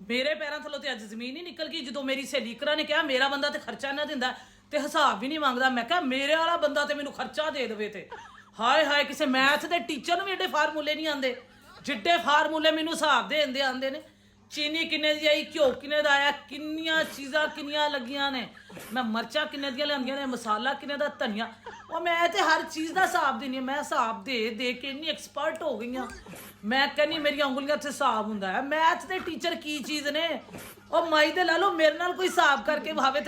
ਮੇਰੇ ਪੈਰਾਂ ਥੱਲੋਂ ਤੇ ਅੱਜ ਜ਼ਮੀਨ ਹੀ ਨਿਕਲ ਗਈ ਜਦੋਂ ਮੇਰੀ ਸਹੇਲੀ ਕਰਾ ਨੇ ਕਿਹਾ ਮੇਰਾ ਬੰਦਾ ਤੇ ਖਰਚਾ ਨਾ ਦਿੰਦਾ ਤੇ ਹਿਸਾਬ ਵੀ ਨਹੀਂ ਮੰਗਦਾ। ਮੈਂ ਕਿਹਾ ਮੇਰੇ ਵਾਲਾ ਬੰਦਾ ਤੇ ਮੈਨੂੰ ਖਰਚਾ ਦੇ ਦੇਵੇ ਤੇ ਹਾਏ ਹਾਏ, ਕਿਸੇ ਮੈਥ ਦੇ ਟੀਚਰ ਨੂੰ ਵੀ ਏਡੇ ਫਾਰਮੂਲੇ ਨਹੀਂ ਆਉਂਦੇ ਜਿੱਡੇ ਫਾਰਮੂਲੇ ਮੈਨੂੰ ਹਿਸਾਬ ਦੇ ਦਿੰਦੇ ਆਉਂਦੇ ਨੇ। ਚੀਨੀ ਕਿੰਨੇ ਦੀ ਆਈ, ਘਿਓ ਕਿੰਨੇ ਦਾ ਆਇਆ, ਕਿੰਨੀਆਂ ਚੀਜ਼ਾਂ ਕਿੰਨੀਆਂ ਲੱਗੀਆਂ ਨੇ, ਮੈਂ ਮਿਰਚਾਂ ਕਿੰਨੇ ਦੀਆਂ ਲਿਆਂਦੀਆਂ ਨੇ, ਮਸਾਲਾ ਕਿੰਨੇ ਦਾ, ਧਨੀਆ, ਉਹ ਮੈਂ ਤੇ ਹਰ ਚੀਜ਼ ਦਾ ਹਿਸਾਬ ਦਿੰਦੀ ਹਾਂ। ਮੈਂ ਹਿਸਾਬ ਦੇ ਕੇ ਇੰਨੀ ਐਕਸਪਰਟ ਹੋ ਗਈ ਹਾਂ। ਮੈਂ ਕਹਿੰਦੀ ਮੇਰੀਆਂ ਉਂਗਲੀਆਂ 'ਤੇ ਹਿਸਾਬ ਹੁੰਦਾ ਹੈ। ਮੈਥ ਦੇ ਟੀਚਰ ਕੀ ਚੀਜ਼ ਨੇ, ਉਹ ਮਾਈ ਦੇ ਲਾ ਲਓ ਮੇਰੇ ਨਾਲ ਕੋਈ ਹਿਸਾਬ ਕਰਕੇ ਵਹਾਵੇ ਤੇ